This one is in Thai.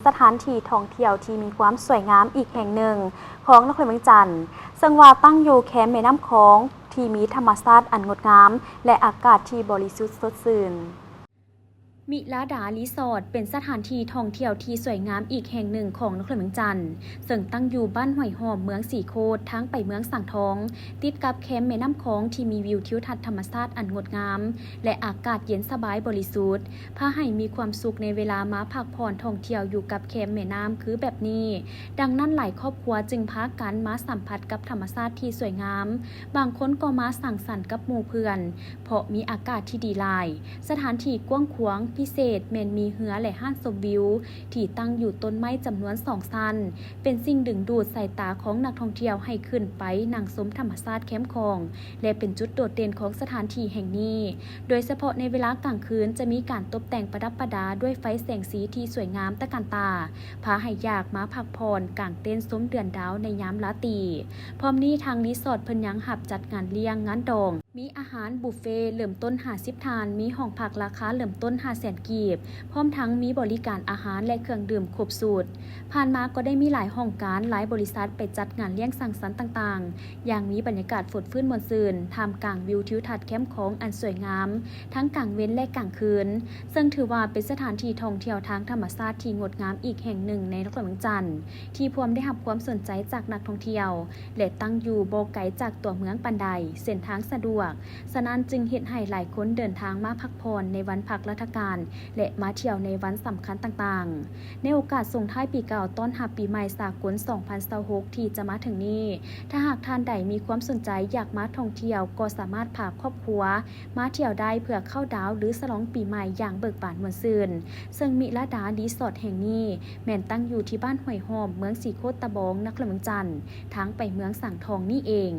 สถานที่ท่องเที่ยวที่มีความสวยงามอีกแห่งหนึ่งของนครเมืองจันทร์ซึ่งว่าตั้งอยู่แคมป์แม่น้ำโขงที่มีธรรมชาติอันงดงามและอากาศที่บริสุทธิ์สดชื่นมิลาดารีสอร์ทเป็นสถานที่ท่องเที่ยวที่สวยงามอีกแห่งหนึ่งของนครเมืองจันทร์ซึ่งตั้งอยู่บ้านห้วยหอมเมืองสีโคตทั้งไปเมืองสังทองติดกับแคมป์แม่น้ำโขงที่มีวิวทิวทัศน์ธรรมชาติอันงดงามและอากาศเย็นสบายบริสุทธิ์พาให้มีความสุขในเวลามาพักผ่อนท่องเที่ยวอยู่กับแคมป์แม่น้ำคือแบบนี้ดังนั้นหลายครอบครัวจึงพากันมาสัมผัสกับธรรมชาติที่สวยงามบางคนก็มาสังสรรค์กับหมู่เพื่อนเพราะมีอากาศที่ดีหลายสถานที่กว้างขวางพิเศษมีเหือและห้านชมวิวที่ตั้งอยู่ต้นไม้จำนวน2ชั้นเป็นสิ่งดึงดูดสายตาของนักท่องเที่ยวให้ขึ้นไปนั่งชมธรรมชาติแคมป์คองและเป็นจุดโดดเด่นของสถานที่แห่งนี้โดยเฉพาะในเวลากลางคืนจะมีการตกแต่งประดับประดาด้วยไฟแสงสีที่สวยงามตะการตาพาให้อยากมาพักผ่อนกางเต็นท์ชมเดือนดาวในยามราตรีพร้อมนี้ทางรีสอร์ทเพิ่นยังหับจัดงานเลี้ยงงานดองมีอาหารบุฟเฟ่เริ่มต้น50 ทานมีห้องพักราคาเริ่มต้น500,000 กีบพร้อมทั้งมีบริการอาหารและเครื่องดื่มครบสูตรผ่านมาก็ได้มีหลายห้องการหลายบริษัทไปจัดงานเลี้ยงสังสรรค์ต่างๆอย่างมีบรรยากาศฝดฟื้นมวลซืนท่ามกลางวิวทิวทัศน์แคมป์ของอันสวยงามทั้งกลางเว้นและกลางคืนซึ่งถือว่าเป็นสถานที่ท่องเที่ยวทางธรรมชาติที่งดงามอีกแห่งหนึ่งในนครเมืองจันทร์ที่พร้อมได้รับความสนใจจากนักท่องเที่ยวและตั้งอยู่บ่ไกลจากตัวเมืองปานใดเส้นทางสะดวกฉะนั้นจึงเฮ็ดให้หลายคนเดินทางมาพักผ่อนในวันพักราชการและมาเที่ยวในวันสำคัญต่างๆในโอกาสส่งท้ายปีเก่าต้อนรับปีใหม่สากล 2026 ที่จะมาถึงนี้ถ้าหากท่านใดมีความสนใจอยากมาท่องเที่ยวก็สามารถพาครอบครัวมาเที่ยวได้เพื่อเข้าดาวหรือฉลองปีใหม่อย่างเบิกบานม่วนซื่นซึ่งมิลาดารีสอร์ทแห่งนี้แม่นตั้งอยู่ที่บ้านห้วยหอมเมืองสีโคตตะบองนครเมืองจันทร์ทางไปเมืองสังทองนี่เอง